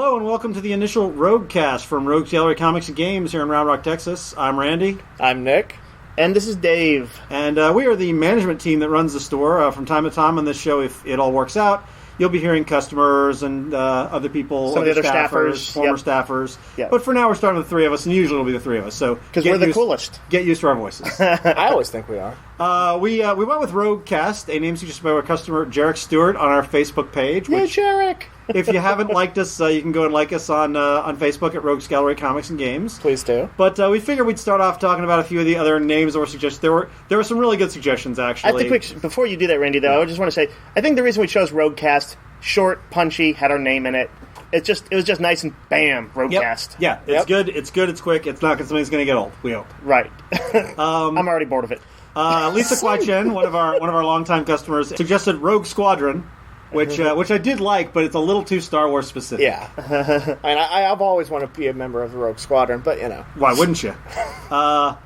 Hello and welcome to the initial Roguecast from Rogues Gallery Comics and Games here in Round Rock, Texas. I'm Randy. I'm Nick. And this is Dave. And we are the management team that runs the store. From time to time on this show, if it all works out, you'll be hearing customers and other people, some of the other staffers, former staffers. Yep. But for now, we're starting with the three of us, and usually it'll be the three of us. So because we're the coolest. Get used to our voices. I always think we are. We went with Roguecast, a name suggested by our customer Jarek Stewart on our Facebook page. Yeah, Jarek. If you haven't liked us, you can go and like us on Facebook at Rogues Gallery Comics and Games. Please do. But we figured we'd start off talking about a few of the other names that were suggested. There were some really good suggestions, actually. I think before you do that, Randy, though, I just want to say, I think the reason we chose Roguecast, short, punchy, had our name in it. It was just nice and bam, Roguecast. Yep. Yeah, it's good. It's good. It's quick. It's not something that's going to get old. We hope. Right. I'm already bored of it. Lisa Kwai-Chen, one of our longtime customers, suggested Rogue Squadron. Which I did like, but it's a little too Star Wars specific. Yeah. And I've always wanted to be a member of the Rogue Squadron, but, you know. Why wouldn't you? One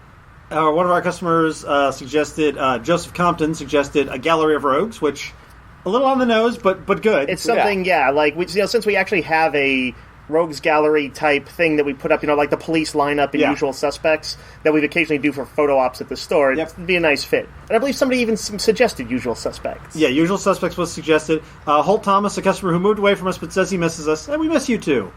of our customers suggested, Joseph Compton suggested a Gallery of Rogues, which, a little on the nose, but good. It's something, like, since we actually have a Rogues Gallery type thing that we put up, like the police lineup and Usual Suspects that we'd occasionally do for photo ops at the store. It'd be a nice fit. And I believe somebody even suggested Usual Suspects. Yeah, Usual Suspects was suggested. Holt Thomas, a customer who moved away from us but says he misses us, and we miss you too,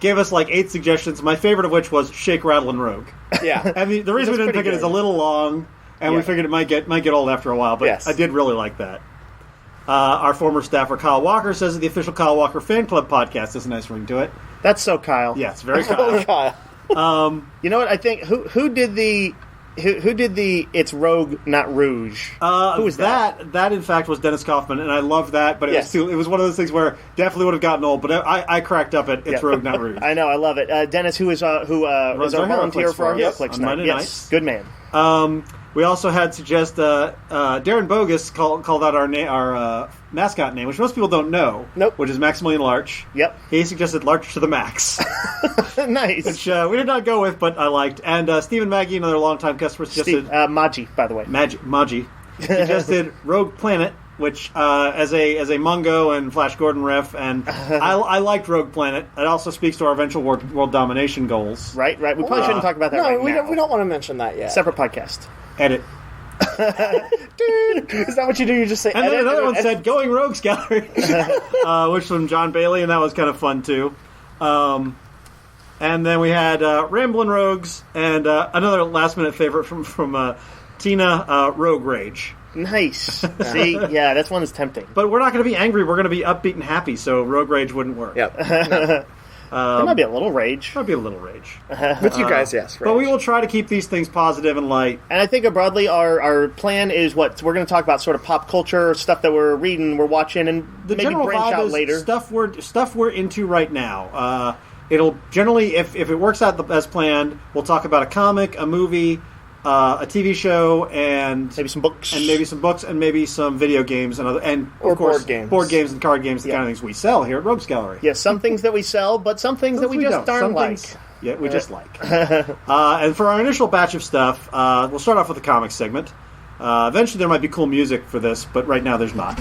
gave us like 8 suggestions, my favorite of which was Shake, Rattle, and Rogue. Yeah. And the reason we didn't pick it is a little long, and we figured it might get old after a while, but I did really like that. Our former staffer Kyle Walker says that the official Kyle Walker Fan Club podcast has a nice ring to it. That's so Kyle. Yeah, it's very Kyle. Kyle. You know what? I think who did the It's Rogue, not Rouge? Who was that? That in fact was Dennis Kaufman, and I love that. But it was one of those things where definitely would have gotten old. But I cracked up at It's Rogue, not Rouge. I know, I love it. Dennis, who is our volunteer for our HeroClix night. Monday nights. Good man. We also had Darren Bogus called out our mascot name, which most people don't know. Nope. Which is Maximilian Larch. Yep. He suggested Larch to the max. Nice. Which we did not go with, but I liked. And Stephen Maggie, another longtime customer, suggested... Maji, by the way. Maji. Suggested Rogue Planet, which as a Mungo and Flash Gordon ref, and I liked Rogue Planet. It also speaks to our eventual world domination goals. Right. We probably shouldn't talk about that right now. We don't want to mention that yet. Separate podcast. Edit. Dude, is that what you do? You just say and edit? And then another one said, Going Rogues Gallery, which was from John Bailey, and that was kind of fun, too. And then we had Ramblin' Rogues, and another last-minute favorite from Tina, Rogue Rage. Nice. See, yeah, that's one that's tempting. But we're not going to be angry. We're going to be upbeat and happy, so Rogue Rage wouldn't work. Yep. There might be a little rage. Might be a little rage. With you guys, yes. Rage. But we will try to keep these things positive and light. And I think broadly our plan is we're going to talk about sort of pop culture, stuff that we're reading, we're watching, and the maybe branch out later. Stuff we're into right now. It'll generally, if it works out as planned, we'll talk about a comic, a movie, a TV show, and maybe some books, and maybe some video games, and of course board games and card games, the kind of things we sell here at Rogues Gallery. Yes, some things that we sell, but some things that we just darn like. Yeah, we just like. And for our initial batch of stuff, we'll start off with the comics segment. Eventually there might be cool music for this, but right now there's not.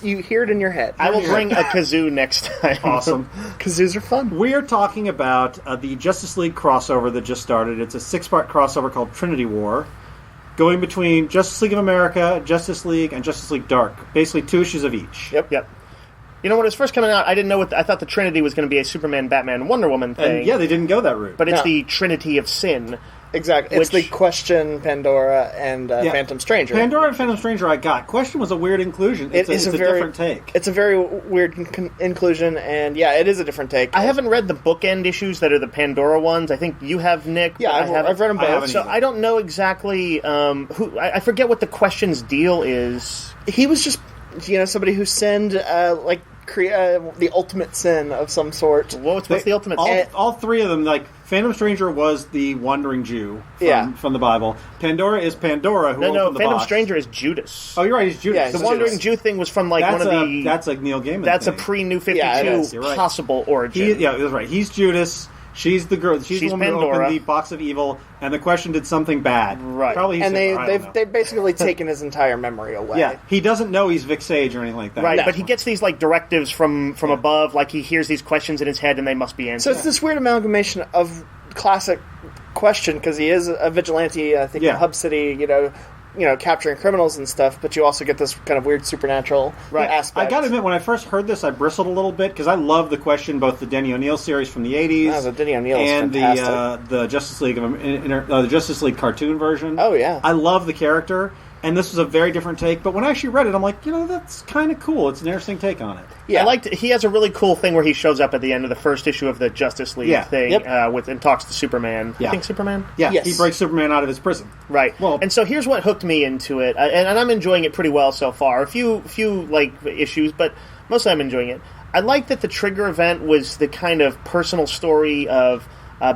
You hear it in your head. I will bring a kazoo next time. Awesome. Kazoos are fun. We're talking about the Justice League crossover that just started. It's a 6-part crossover called Trinity War, going between Justice League of America, Justice League, and Justice League Dark. Basically 2 issues of each. Yep. You know, when it was first coming out, I didn't know I thought the Trinity was going to be a Superman, Batman, Wonder Woman thing. And they didn't go that route. But it's the Trinity of Sin. Exactly. It's the Question, Pandora, and Phantom Stranger. Pandora and Phantom Stranger I got. Question was a weird inclusion. It's a different take. It's a very weird inclusion, and it is a different take. I haven't read the bookend issues that are the Pandora ones. I think you have, Nick. Yeah, I've read them both. So I don't know exactly who... I forget what the Question's deal is. He was just, somebody who sinned, the ultimate sin of some sort. What's the ultimate sin? All 3 of them, Phantom Stranger was the wandering Jew from the Bible. Pandora is Pandora, who opened the Phantom box. Stranger is Judas. Oh, you're right, he's Judas. Yeah, the wandering Jew thing was from one of the... That's a Neil Gaiman That's thing. a pre-New 52 possible origin. That's right. He's Judas. She's the girl. She's the woman who Pandora. opened the box of evil, and the Question did something bad. Right. Probably. And I don't know. they've basically taken his entire memory away. Yeah, he doesn't know he's Vic Sage or anything like that. Right, No. but he gets these like directives from above, like he hears these questions in his head and they must be So answered. it's this weird amalgamation of classic Question, because he is a vigilante, I think, in Hub City, capturing criminals and stuff, but you also get this kind of weird supernatural aspect. I gotta admit, when I first heard this, I bristled a little bit because I love the Question, both the Denny O'Neil series from the '80s, the Denny O'Neil is and fantastic. the Justice League the Justice League cartoon version. Oh, yeah. I love the character, and this was a very different take. But when I actually read it, I'm like, that's kind of cool. It's an interesting take on it. Yeah. I liked. He has a really cool thing where he shows up at the end of the first issue of the Justice League thing, and talks to Superman. Yeah. I think Superman. Yeah, Yes. he breaks Superman out of his prison. Right. Well- and so here's what hooked me into it, and I'm enjoying it pretty well so far. A few like issues, but mostly I'm enjoying it. I like that the trigger event was the kind of personal story of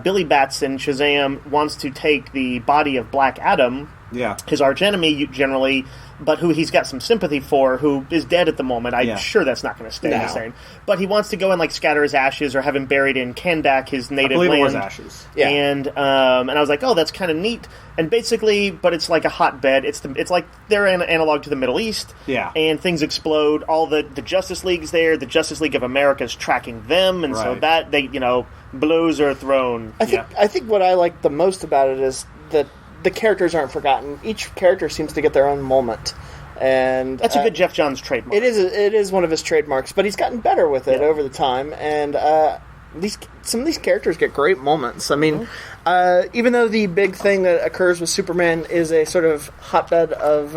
Billy Batson. Shazam wants to take the body of Black Adam, his archenemy generally, but who he's got some sympathy for, who is dead at the moment. I'm sure that's not going to stay the same. But he wants to go and like scatter his ashes or have him buried in Kandak, his native I believe land. it was ashes. Yeah. And I was like, oh, that's kind of neat. And basically, but it's like a hotbed. It's like they're an analog to the Middle East. Yeah. And things explode. All the Justice League's there. The Justice League of America is tracking them, and so Right. that blows are thrown. I think what I like the most about it is that the characters aren't forgotten. Each character seems to get their own moment, and That's a good Jeff Johns trademark. It is one of his trademarks, but he's gotten better with it over the time, and some of these characters get great moments. I mean, even though the big thing that occurs with Superman is a sort of hotbed of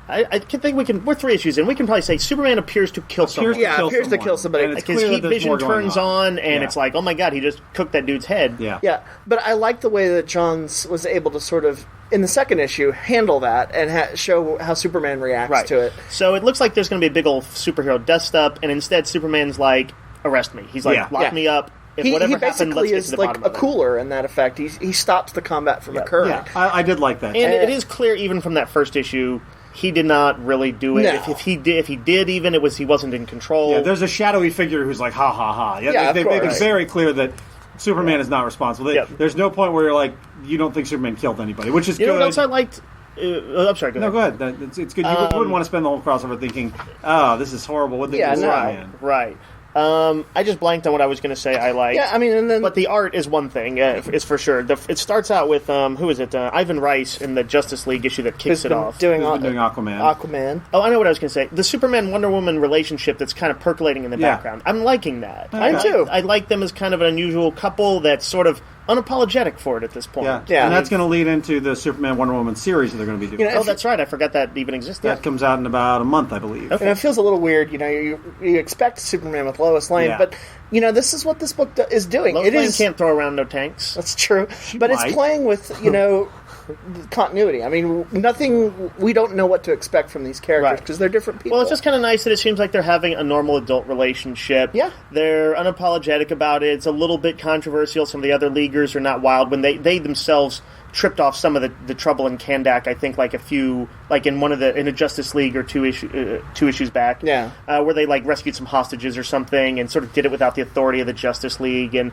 I can think we're 3 issues in. We can probably say Superman appears to kill someone. appears to kill somebody. And it's His clear heat that there's vision more going turns on, and it's like, oh my god, he just cooked that dude's head. Yeah. But I like the way that Johns was able to sort of, in the second issue, handle that and show how Superman reacts to it. So it looks like there's going to be a big old superhero dust up, and instead Superman's like, arrest me. He's like, lock me up. If He whatever happened, let's basically get to is the like bottom a of it. cooler in that effect. He stops the combat from occurring. Yeah, I did like that. And it is clear, even from that first issue, he did not really do it. No. If he did, even he wasn't in control. Yeah, there's a shadowy figure who's like, ha ha ha. They make it very clear that Superman is not responsible. There's no point where you're like, you don't think Superman killed anybody, which is You good. know what else I liked? I'm sorry, go ahead. No, go ahead. It's good. You wouldn't want to spend the whole crossover thinking, oh, this is horrible. What they do to Superman? Right. I just blanked on what I was going to say I liked. Yeah, I mean, and then... But the art is one thing, is for sure. It starts out with, who is it? Ivan Rice in the Justice League issue that kicks it off. Who's been doing Aquaman. Aquaman. Oh, I know what I was going to say. The Superman-Wonder Woman relationship that's kind of percolating in the background. I'm liking that. I too. I like them as kind of an unusual couple that's sort of unapologetic for it at this point. Yeah. And that's going to lead into the Superman Wonder Woman series that they're going to be doing. Oh, that's right. I forgot that even existed. That comes out in about a month, I believe. And it feels a little weird, you expect Superman with Lois Lane, but this is what this book is doing. Lois Lane can't throw around no tanks. That's true, but might. it's playing with continuity. I mean, we don't know what to expect from these characters because they're different people. Well, it's just kind of nice that it seems like they're having a normal adult relationship. Yeah. They're unapologetic about it. It's a little bit controversial. Some of the other leaguers are not wild when they themselves tripped off some of the trouble in Kandak. I think like a few, like in a Justice League or two issues back, where they like rescued some hostages or something and sort of did it without the authority of the Justice League, and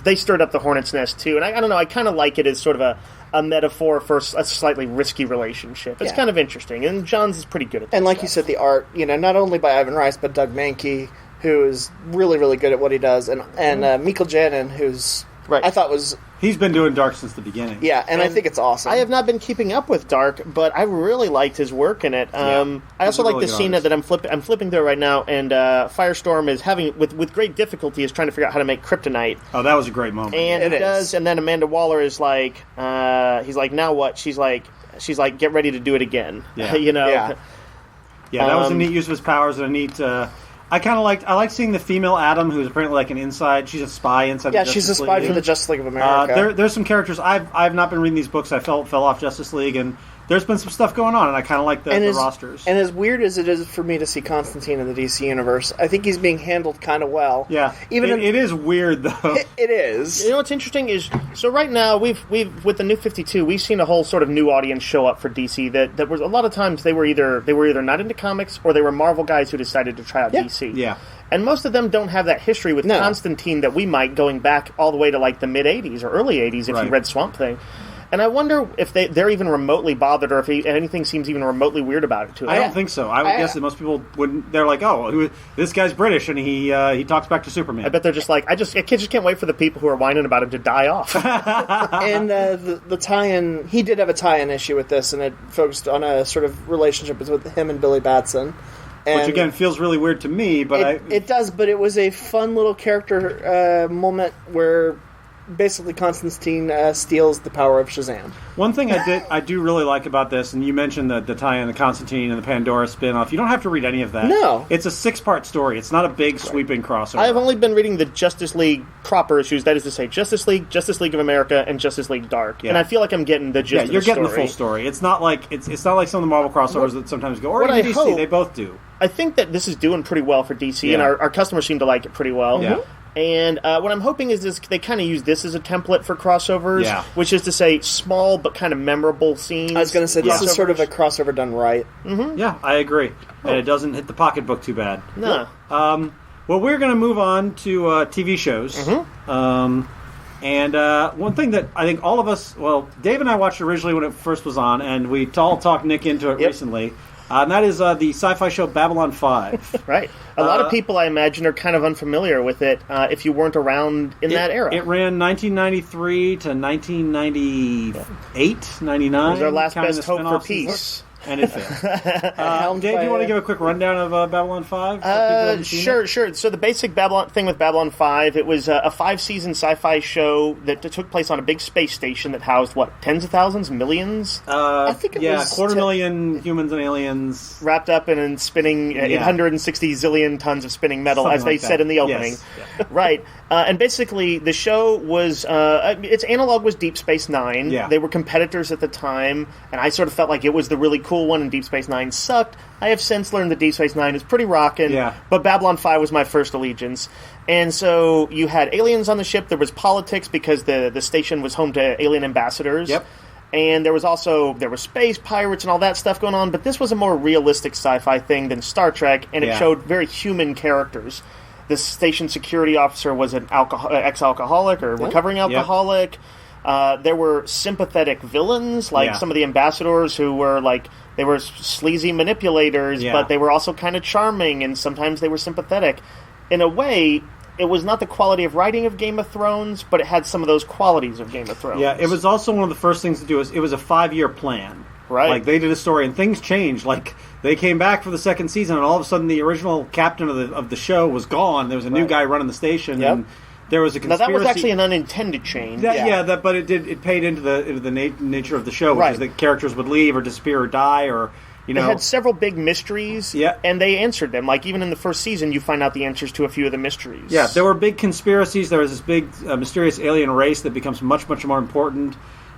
they stirred up the Hornet's Nest too. And I don't know, I kind of like it as sort of a metaphor for a slightly risky relationship. It's kind of interesting, and Johns is pretty good at that. And like stuff. you said, the art, not only by Ivan Rice but Doug Mankey, who is really, really good at what he does, and Michael Janin, who's I thought was... He's been doing Dark since the beginning. Yeah, and I think it's awesome. I have not been keeping up with Dark, but I really liked his work in it. I also like the scene that I'm flipping through right now, and Firestorm is having, with great difficulty, is trying to figure out how to make kryptonite. Oh, that was a great moment. And it does, and then Amanda Waller is like, he's like, now what? She's like, get ready to do it again. Yeah. Yeah, that was a neat use of his powers and a neat... I like seeing the female Atom, who's apparently like an inside. She's a spy inside. Yeah, the she's a Justice spy League. for the Justice League of America. There's some characters I've not been reading these books. I fell off Justice League, and there's been some stuff going on, and I kind of like the rosters. And as weird as it is for me to see Constantine in the DC universe, I think he's being handled kind of well. Yeah, it is weird though. It is. You know what's interesting is, so right now we've with the New 52, we've seen a whole sort of new audience show up for DC that was a lot of times they were either not into comics or they were Marvel guys who decided to try out DC. Yeah. And most of them don't have that history with Constantine that we might, going back all the way to like the mid-'80s or early 80s if you read Swamp Thing. And I wonder if they're even remotely bothered, or if anything seems even remotely weird about it to them. I don't think so. I would guess that most people wouldn't. They're like, "Oh, this guy's British, and he talks back to Superman." I bet they're just like, I just can't wait for the people who are whining about him to die off. And the tie-in, he did have a tie-in issue with this, and it focused on a sort of relationship with him and Billy Batson. And which, again, feels really weird to me, but it does, but it was a fun little character moment where basically Constantine steals the power of Shazam. One thing I do really like about this, and you mentioned the tie-in, the Constantine and the Pandora spin-off, you don't have to read any of that. No. It's a 6-part story. It's not a big, sweeping crossover. I've only been reading the Justice League proper issues, that is to say, Justice League of America, and Justice League Dark. Yeah. And I feel like I'm getting the gist of the you're getting story. the full story. It's not like it's not like some of the Marvel crossovers that sometimes go, or even DC, they both do. I think that this is doing pretty well for DC, and our customers seem to like it pretty well. Yeah. And what I'm hoping is they kind of use this as a template for crossovers, which is to say small but kind of memorable scenes. I was going to say, this is sort of a crossover done right. Mm-hmm. Yeah, I agree. And it doesn't hit the pocketbook too bad. No. Well, we're going to move on to TV shows. Mm-hmm. And one thing that I think all of us, well, Dave and I watched originally when it first was on, and we all talked Nick into it recently. And that is the sci-fi show Babylon 5. Right. A lot of people, I imagine, are kind of unfamiliar with it if you weren't around in that era. It ran 1993 to 1998, 99. It was our last best hope for peace. And it failed. Dave, do you want to give a quick rundown of Babylon 5? Sure. So the basic thing with Babylon 5, it was a 5-season sci-fi show that took place on a big space station that housed, tens of thousands, millions? I think it was 250,000 humans and aliens. Wrapped up in spinning 860 zillion tons of spinning metal, something as they said in the opening. Yes. Yeah. Right. And basically, the show was, its analog was Deep Space Nine. Yeah. They were competitors at the time, and I sort of felt like it was the really cool one, and Deep Space Nine sucked. I have since learned that Deep Space Nine is pretty rockin', but Babylon 5 was my first allegiance. And so you had aliens on the ship, there was politics because the station was home to alien ambassadors. Yep. And there was space pirates and all that stuff going on, but this was a more realistic sci-fi thing than Star Trek, and it showed very human characters. The station security officer was an ex-alcoholic or recovering alcoholic. There were sympathetic villains, like some of the ambassadors who were they were sleazy manipulators, but they were also kind of charming, and sometimes they were sympathetic. In a way, it was not the quality of writing of Game of Thrones, but it had some of those qualities of Game of Thrones. Yeah, it was also one of the first things to do. It was a 5-year plan. Right. Like, they did a story, and things changed. Like, they came back for the second season, and all of a sudden the original captain of the show was gone. There was a new guy running the station, and there was a conspiracy. Now, that was actually an unintended change. But it paid into the nature of the show, which is that characters would leave or disappear or die, or They had several big mysteries, and they answered them. Like, even in the first season, you find out the answers to a few of the mysteries. Yeah, there were big conspiracies. There was this big mysterious alien race that becomes much, much more important.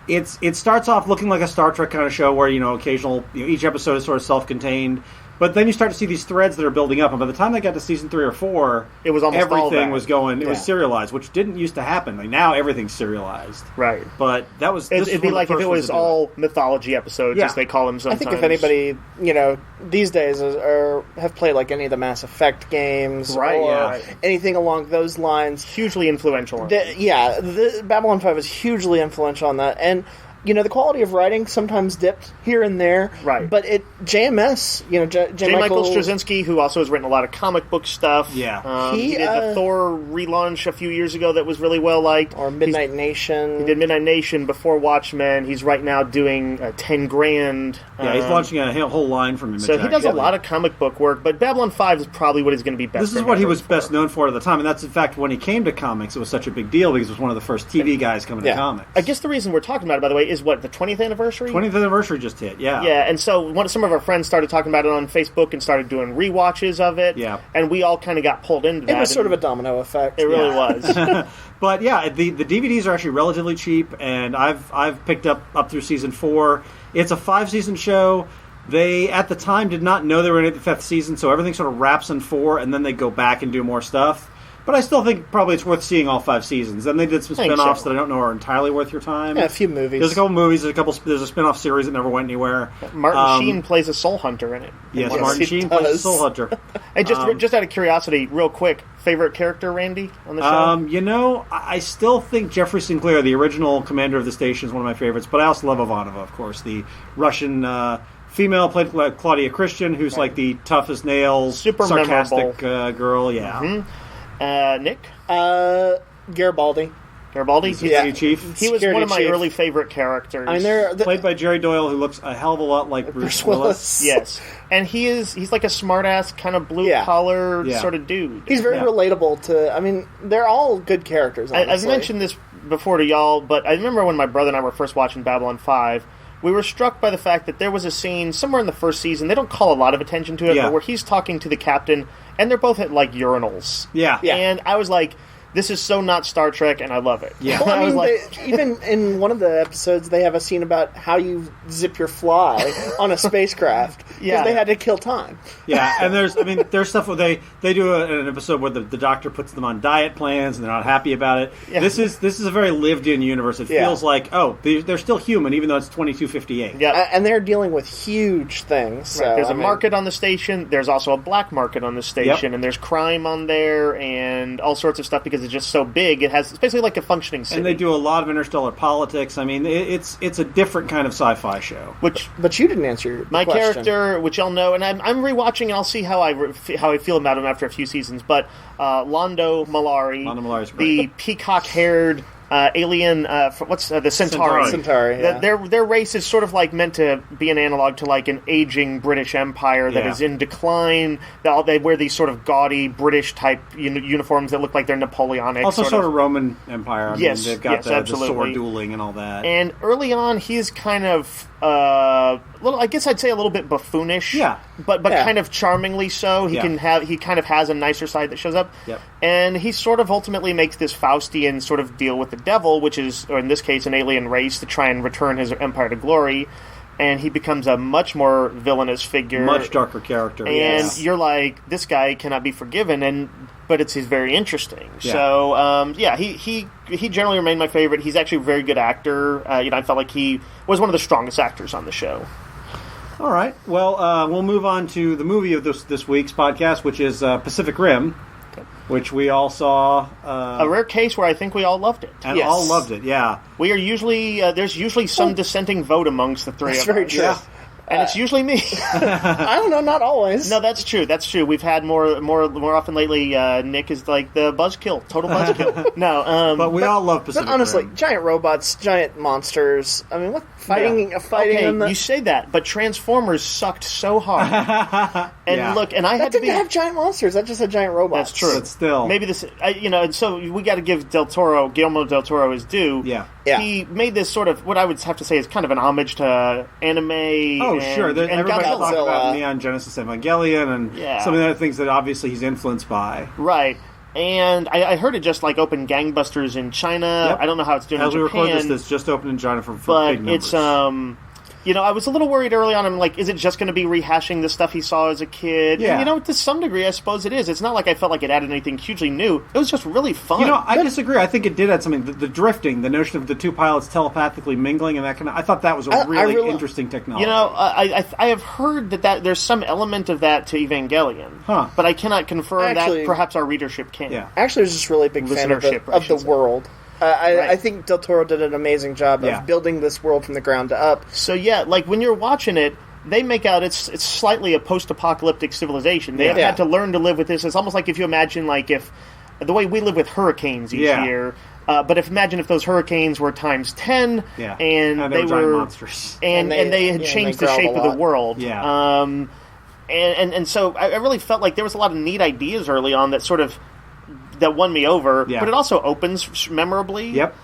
It starts off looking like a Star Trek kind of show where, each episode is sort of self-contained. But then you start to see these threads that are building up, and by the time they got to season 3 or 4, it was almost everything was going. It was serialized, which didn't used to happen. Like, now everything's serialized, right? But that was it'd be like if it was all mythology episodes, as they call them sometimes. I think if anybody these days have played like any of the Mass Effect games, or anything along those lines, hugely influential. The Babylon 5 is hugely influential on that, and. The quality of writing sometimes dipped here and there. Right. But JMS, J. Michael Straczynski, who also has written a lot of comic book stuff. Yeah. He did the Thor relaunch a few years ago that was really well liked. Or Midnight Nation. He did Midnight Nation before Watchmen. He's right now doing 10 grand. Yeah, he's launching a whole line from Image. So he does a lot of comic book work, but Babylon 5 is probably what he's going to be best This is what he was best known for at the time, and that's, in fact, when he came to comics, it was such a big deal because it was one of the first TV guys coming to comics. I guess the reason we're talking about it, by the way, is the 20th anniversary? 20th anniversary just hit, Yeah, and so some of our friends started talking about it on Facebook and started doing rewatches of it. Yeah. And we all kind of got pulled into that. It was sort of a domino effect. It really was. But yeah, the DVDs are actually relatively cheap, and I've picked up through season 4. It's a 5-season show. They, at the time, did not know they were in the 5th season, so everything sort of wraps in 4, and then they go back and do more stuff. But I still think probably it's worth seeing all 5 seasons. And they did some spin-offs so. that I don't know are entirely worth your time. Yeah, a few movies. There's a couple movies. There's a spin-off series that never went anywhere. Martin Sheen plays a soul hunter in it. Yes, Martin Sheen plays a soul hunter. And just out of curiosity, real quick, favorite character, Randy, on the show? I still think Jeffrey Sinclair, the original commander of the station, is one of my favorites. But I also love Ivanova, of course, the Russian female played by Claudia Christian, who's like the tough as nails, super sarcastic girl. Yeah. Mm-hmm. Nick? Garibaldi. Garibaldi? Security Chief. He was Security one of my Chief. early favorite characters. I mean, played by Jerry Doyle, who looks a hell of a lot like Bruce Willis. Yes. And he's like a smart-ass, kind of blue-collar sort of dude. He's very relatable to... I mean, they're all good characters, honestly. I've mentioned this before to y'all, but I remember when my brother and I were first watching Babylon 5, we were struck by the fact that there was a scene somewhere in the first season, they don't call a lot of attention to it, but where he's talking to the captain, and they're both at, like, urinals. Yeah. And I was like... This is so not Star Trek, and I love it. Yeah. Well, I mean, even in one of the episodes, they have a scene about how you zip your fly on a spacecraft because they had to kill time. Yeah, and there's stuff where they do an episode where the doctor puts them on diet plans and they're not happy about it. Yeah. This is a very lived-in universe. It feels like they're still human, even though it's 2258. Yeah, and they're dealing with huge things. So, there's a market on the station. There's also a black market on the station, and there's crime on there and all sorts of stuff because it's just so big. It's basically like a functioning city. And they do a lot of interstellar politics. I mean, it's a different kind of sci-fi show. But you didn't answer my question. Character, which y'all know, and I'm rewatching, and I'll see how I feel about him after a few seasons. But Londo Mollari, the peacock-haired alien, the Centauri. Centauri, yeah. Their race is sort of like meant to be an analog to like an aging British Empire that is in decline. They wear these sort of gaudy British type uniforms that look like they're Napoleonic. Also sort of Roman Empire. I mean, they've got the sword dueling and all that. And early on, he's kind of I guess I'd say a little bit buffoonish. Yeah. But kind of charmingly so. He kind of has a nicer side that shows up. Yep. And he sort of ultimately makes this Faustian sort of deal with the devil, which is, or in this case, an alien race to try and return his empire to glory. And he becomes a much more villainous figure. Much darker character. And you're like, this guy cannot be forgiven, but he's very interesting. Yeah. So, he generally remained my favorite. He's actually a very good actor. I felt like he was one of the strongest actors on the show. All right. Well, we'll move on to the movie of this week's podcast, which is Pacific Rim, which we all saw. A rare case where I think we all loved it. And all loved it, yeah. We are usually, there's usually some dissenting vote amongst the three of us. That's very true. Yeah. And it's usually me. I don't know, not always. No, that's true. We've had more often lately. Nick is like the buzzkill, total buzzkill. No, but we all love Pacific Rim. Honestly, Rim. Giant robots, giant monsters. I mean, what fighting? Okay, in the... you say that, but Transformers sucked so hard. And look, and I that had to didn't have giant monsters. That just had giant robots. That's true. But still, maybe this, and so we got to give Guillermo del Toro his due. Yeah. He made this sort of what I would have to say is kind of an homage to anime. Oh, sure. Everybody talks about Neon Genesis Evangelion and some of the other things that obviously he's influenced by. Right. And I heard it just like opened gangbusters in China. Yep. I don't know how it's doing in Japan. As we record this just opened in China for big numbers. It's I was a little worried early on. I'm like, is it just going to be rehashing the stuff he saw as a kid? Yeah. And, to some degree, I suppose it is. It's not like I felt like it added anything hugely new. It was just really fun. I disagree. I think it did add something. The drifting, the notion of the two pilots telepathically mingling and that kind of... I thought that was a really interesting technology. I have heard that there's some element of that to Evangelion. Huh. But I cannot confirm that. Perhaps our readership can. Yeah. Actually, I was just really big fan of the world. I think Del Toro did an amazing job of building this world from the ground up. So when you're watching it, they make out it's slightly a post-apocalyptic civilization. They have had to learn to live with this. It's almost like if you imagine if the way we live with hurricanes each year. But imagine if those hurricanes were times 10, and they were monsters, and they had changed the shape of the world. Yeah. And so I really felt like there was a lot of neat ideas early on that sort of that won me over, but it also opens memorably. Yep.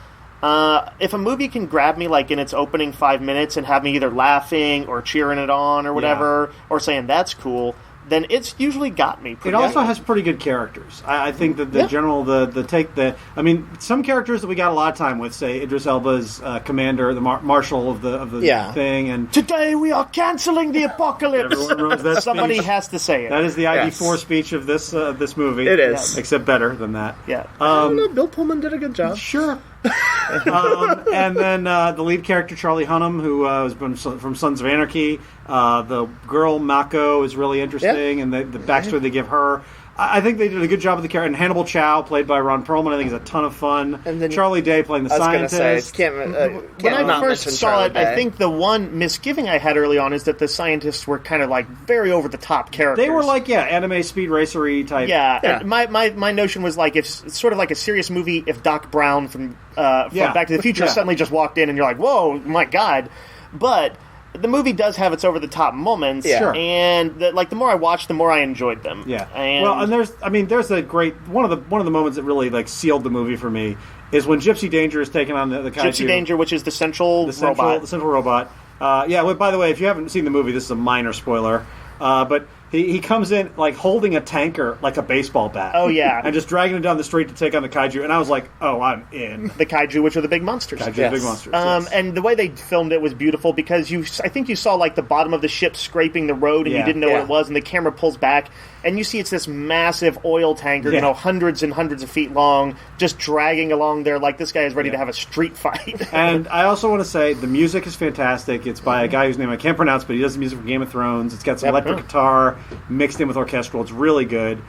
If a movie can grab me in its opening 5 minutes and have me either laughing or cheering it on or whatever, or saying that's cool, then it's usually got me. It also has pretty good characters. I think that the general, I mean, some characters that we got a lot of time with, say Idris Elba's commander, the marshal of the thing, and today we are canceling the apocalypse. Everyone knows that Somebody speech. has to say it. That is the ID4 speech of this movie. It is, except better than that. Yeah, I don't know, Bill Pullman did a good job. Sure. And then the lead character, Charlie Hunnam, who has been from Sons of Anarchy. The girl, Mako, is really interesting, and the backstory they give her. I think they did a good job with the character. And Hannibal Chow, played by Ron Perlman, I think is a ton of fun. And then Charlie Day playing the scientist. When I first saw it, I think the one misgiving I had early on is that the scientists were kind of like very over-the-top characters. They were like, anime speed racer-y type. Yeah. My notion was like, it's sort of like a serious movie if Doc Brown from Back to the Future suddenly just walked in and you're like, whoa, my God. But the movie does have its over-the-top moments, and the more I watched, the more I enjoyed them. Yeah. And there's a great one of the moments that really like sealed the movie for me is when Gypsy Danger is taking on the kaiju. Gypsy Danger, which is the central robot. The central robot. By the way, if you haven't seen the movie, this is a minor spoiler. But he comes in like holding a tanker like a baseball bat. Oh yeah, and just dragging it down the street to take on the kaiju. And I was like, oh, I'm in. The kaiju, which are the big monsters. Big monsters. Yes. And the way they filmed it was beautiful because I think you saw like the bottom of the ship scraping the road, and you didn't know what it was, and the camera pulls back, and you see it's this massive oil tanker, hundreds and hundreds of feet long, just dragging along there like this guy is ready to have a street fight. And I also want to say the music is fantastic. It's by a guy whose name I can't pronounce, but he does the music for Game of Thrones. It's got some electric guitar mixed in with orchestral. It's really good.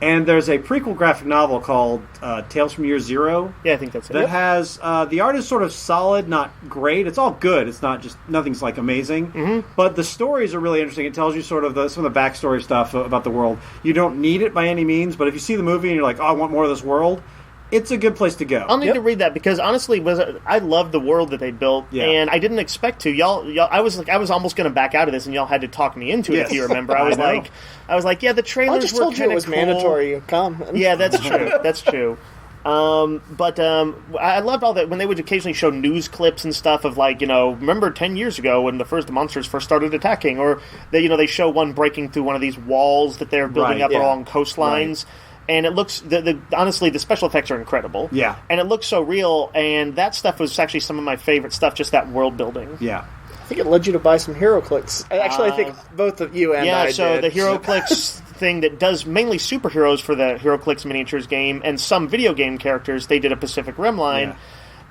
And there's a prequel graphic novel called Tales from Year Zero. Yeah, I think that's it. That has the art is sort of solid, not great. It's all good. It's not just nothing's like amazing. But the stories are really interesting. It tells you sort of some of the backstory stuff about the world. You don't need it by any means, but if you see the movie and you're like, oh, I want more of this world, it's a good place to go. I'll need to read that because honestly, I love the world that they built, and I didn't expect to. Y'all, I was almost going to back out of this, and y'all had to talk me into it. If you remember, I was like, yeah, the trailers I just were told you it was cool. mandatory. You come. Yeah, that's true. That's true. But I loved all that when they would occasionally show news clips and stuff of like, remember 10 years ago when the monsters first started attacking, or they show one breaking through one of these walls that they're building up along coastlines. Right. And it looks, honestly, the special effects are incredible. Yeah. And it looks so real, and that stuff was actually some of my favorite stuff, just that world building. Yeah. I think it led you to buy some HeroClix. Actually, I think both of you and I did. Yeah, so the HeroClix thing that does mainly superheroes for the HeroClix miniatures game, and some video game characters, they did a Pacific Rim line. Yeah.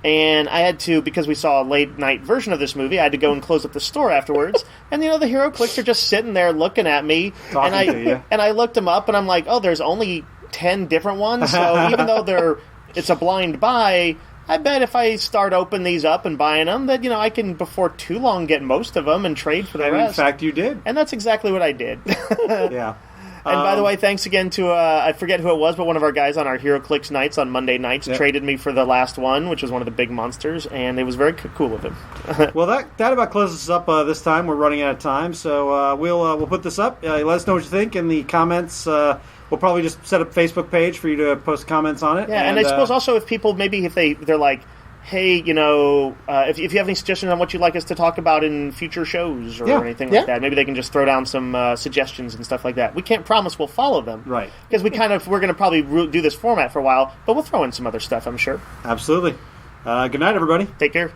And I had to, because we saw a late-night version of this movie, I had to go and close up the store afterwards. And, the HeroClix are just sitting there looking at me. Talking to you. And I looked them up, and I'm like, oh, there's only 10 different ones, so even though it's a blind buy, I bet if I start opening these up and buying them, that I can before too long get most of them and trade for the rest. In fact, you did, and that's exactly what I did. Yeah. And by the way, thanks again to I forget who it was, but one of our guys on our HeroClix nights on Monday nights traded me for the last one, which was one of the big monsters, and it was very cool of him. Well, that about closes us up this time. We're running out of time, so we'll put this up. Let us know what you think in the comments. We'll probably just set up a Facebook page for you to post comments on it. Yeah, and I suppose also if people, maybe if they're like, hey, if you have any suggestions on what you'd like us to talk about in future shows or anything like that, maybe they can just throw down some suggestions and stuff like that. We can't promise we'll follow them. Right. Because we're going to probably do this format for a while, but we'll throw in some other stuff, I'm sure. Absolutely. Good night, everybody. Take care.